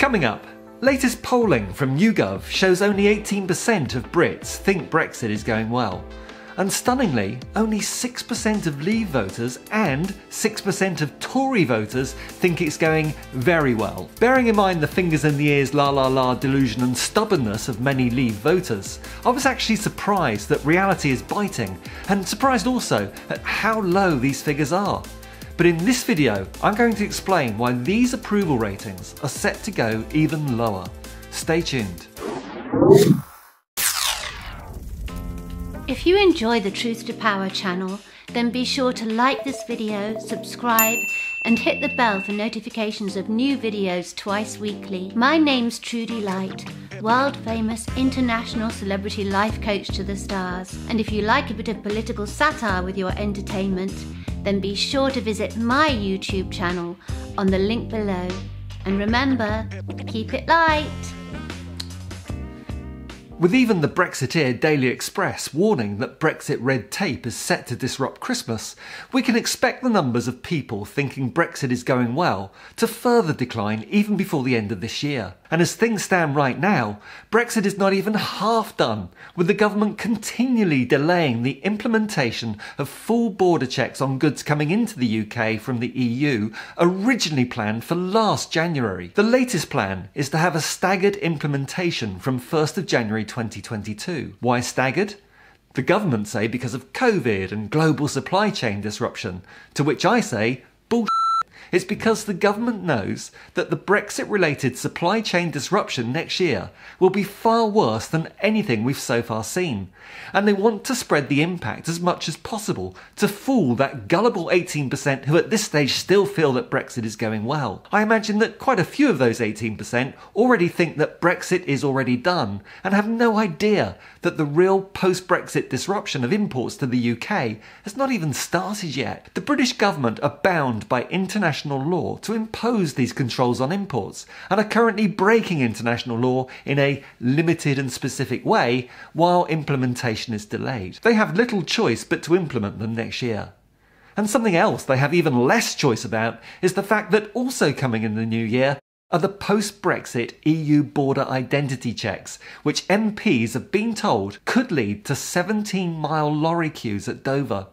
Coming up, latest polling from YouGov shows only 18% of Brits think Brexit is going well. And stunningly, only 6% of Leave voters and 6% of Tory voters think it's going very well. Bearing in mind the fingers in the ears la la la delusion and stubbornness of many Leave voters, I was actually surprised that reality is biting, and surprised also at how low these figures are. But in this video, I'm going to explain why these approval ratings are set to go even lower. Stay tuned. If you enjoy the Truth to Power channel, then be sure to like this video, subscribe, and hit the bell for notifications of new videos twice weekly. My name's Trudy Lite, world famous international celebrity life coach to the stars. And if you like a bit of political satire with your entertainment, then be sure to visit my YouTube channel on the link below. And remember, keep it light. With even the Brexiteer Daily Express warning that Brexit red tape is set to disrupt Christmas, we can expect the numbers of people thinking Brexit is going well to further decline even before the end of this year. And as things stand right now, Brexit is not even half done, with the government continually delaying the implementation of full border checks on goods coming into the UK from the EU, originally planned for last January. The latest plan is to have a staggered implementation from 1st of January 2022. Why staggered? The government say because of COVID and global supply chain disruption, to which I say, bullshit. It's because the government knows that the Brexit-related supply chain disruption next year will be far worse than anything we've so far seen, and they want to spread the impact as much as possible to fool that gullible 18% who at this stage still feel that Brexit is going well. I imagine that quite a few of those 18% already think that Brexit is already done and have no idea that the real post-Brexit disruption of imports to the UK has not even started yet. The British government are bound by international law to impose these controls on imports and are currently breaking international law in a limited and specific way while implementation is delayed. They have little choice but to implement them next year. And something else they have even less choice about is the fact that also coming in the new year are the post-Brexit EU border identity checks, which MPs have been told could lead to 17-mile lorry queues at Dover.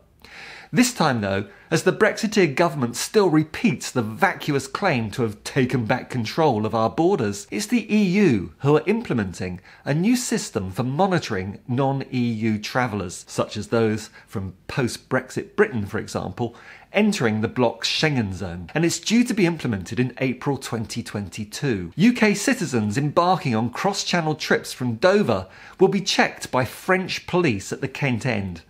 This time though, as the Brexiteer government still repeats the vacuous claim to have taken back control of our borders, it's the EU who are implementing a new system for monitoring non-EU travellers, such as those from post-Brexit Britain, for example, entering the bloc's Schengen zone, and it's due to be implemented in April 2022. UK citizens embarking on cross-channel trips from Dover will be checked by French police at the Kent end.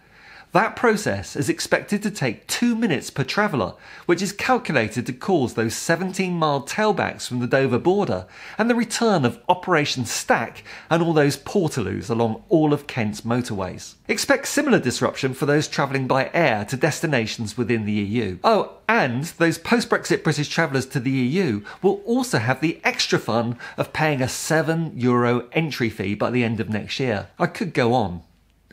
That process is expected to take 2 minutes per traveller, which is calculated to cause those 17-mile tailbacks from the Dover border and the return of Operation Stack and all those portaloos along all of Kent's motorways. Expect similar disruption for those travelling by air to destinations within the EU. Oh, and those post-Brexit British travellers to the EU will also have the extra fun of paying a €7 entry fee by the end of next year. I could go on.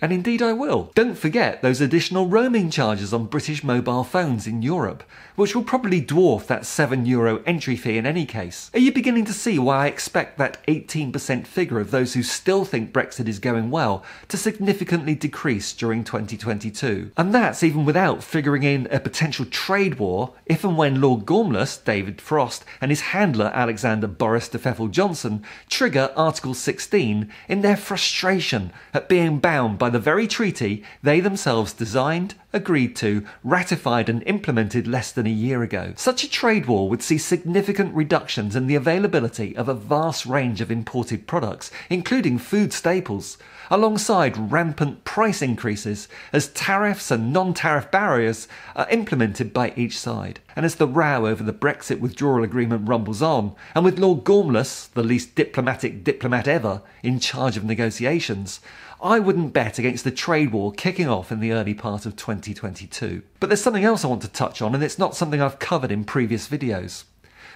And indeed I will. Don't forget those additional roaming charges on British mobile phones in Europe, which will probably dwarf that €7 entry fee in any case. Are you beginning to see why I expect that 18% figure of those who still think Brexit is going well to significantly decrease during 2022? And that's even without figuring in a potential trade war if and when Lord Gormless, David Frost, and his handler Alexander Boris de Pfeffel Johnson trigger Article 16 in their frustration at being bound by the very treaty they themselves designed, agreed to, ratified and implemented less than a year ago. Such a trade war would see significant reductions in the availability of a vast range of imported products, including food staples, alongside rampant price increases as tariffs and non-tariff barriers are implemented by each side. And as the row over the Brexit withdrawal agreement rumbles on, and with Lord Gormless, the least diplomatic diplomat ever, in charge of negotiations, I wouldn't bet against the trade war kicking off in the early part of 2022. But there's something else I want to touch on, and it's not something I've covered in previous videos.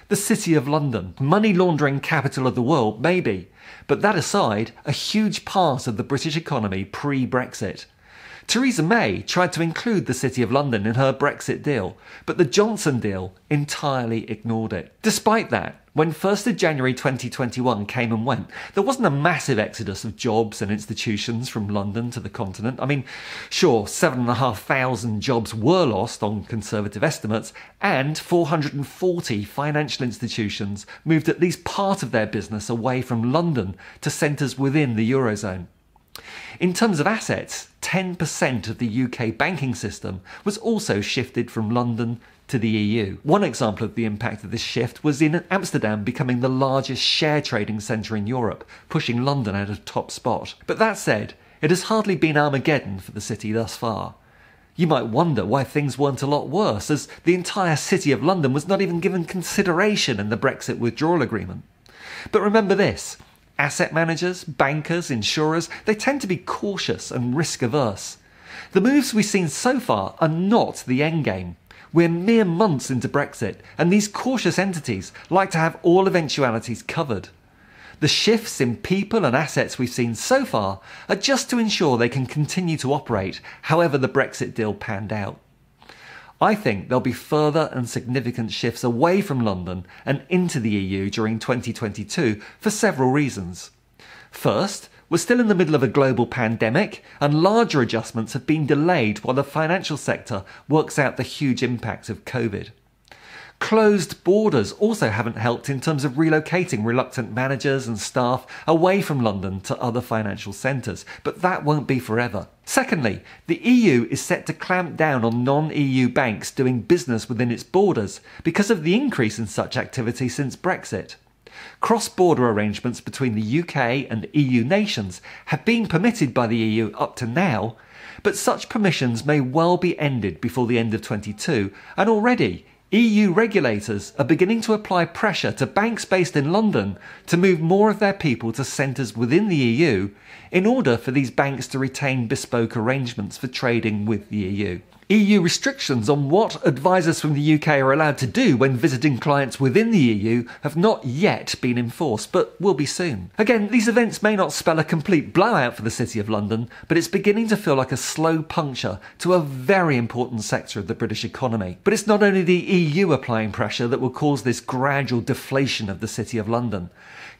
The City of London, money laundering capital of the world, maybe, but that aside, a huge part of the British economy pre-Brexit. Theresa May tried to include the City of London in her Brexit deal, but the Johnson deal entirely ignored it. Despite that, when 1st of January 2021 came and went, there wasn't a massive exodus of jobs and institutions from London to the continent. I mean, sure, 7,500 jobs were lost on Conservative estimates, and 440 financial institutions moved at least part of their business away from London to centres within the Eurozone. In terms of assets, 10% of the UK banking system was also shifted from London to the EU. One example of the impact of this shift was in Amsterdam becoming the largest share trading centre in Europe, pushing London out of top spot. But that said, it has hardly been Armageddon for the city thus far. You might wonder why things weren't a lot worse, as the entire City of London was not even given consideration in the Brexit withdrawal agreement. But remember this: asset managers, bankers, insurers, they tend to be cautious and risk-averse. The moves we've seen so far are not the endgame. We're mere months into Brexit, and these cautious entities like to have all eventualities covered. The shifts in people and assets we've seen so far are just to ensure they can continue to operate however the Brexit deal panned out. I think there'll be further and significant shifts away from London and into the EU during 2022 for several reasons. First, we're still in the middle of a global pandemic, and larger adjustments have been delayed while the financial sector works out the huge impact of COVID. Closed borders also haven't helped in terms of relocating reluctant managers and staff away from London to other financial centres, but that won't be forever. Secondly, the EU is set to clamp down on non-EU banks doing business within its borders because of the increase in such activity since Brexit. Cross-border arrangements between the UK and EU nations have been permitted by the EU up to now, but such permissions may well be ended before the end of 2022, and already EU regulators are beginning to apply pressure to banks based in London to move more of their people to centres within the EU in order for these banks to retain bespoke arrangements for trading with the EU. EU restrictions on what advisors from the UK are allowed to do when visiting clients within the EU have not yet been enforced, but will be soon. Again, these events may not spell a complete blowout for the City of London, but it's beginning to feel like a slow puncture to a very important sector of the British economy. But it's not only the EU applying pressure that will cause this gradual deflation of the City of London.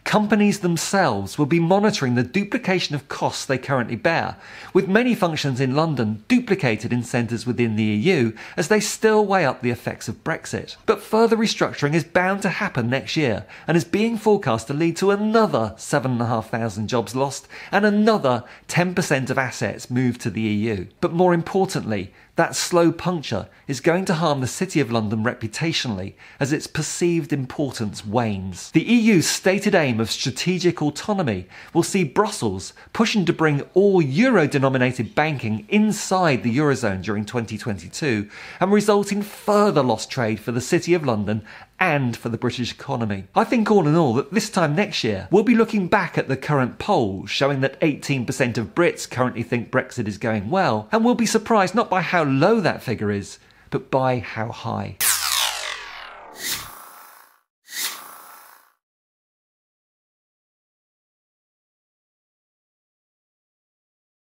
Companies themselves will be monitoring the duplication of costs they currently bear, with many functions in London duplicated in centres within the EU as they still weigh up the effects of Brexit. But further restructuring is bound to happen next year and is being forecast to lead to another 7,500 jobs lost and another 10% of assets moved to the EU. But more importantly, that slow puncture is going to harm the City of London reputationally as its perceived importance wanes. The EU's stated aim of strategic autonomy will see Brussels pushing to bring all euro-denominated banking inside the Eurozone during 2022 and result in further lost trade for the City of London and for the British economy. I think all in all that this time next year we'll be looking back at the current polls showing that 18% of Brits currently think Brexit is going well, and we'll be surprised not by how low that figure is, but by how high.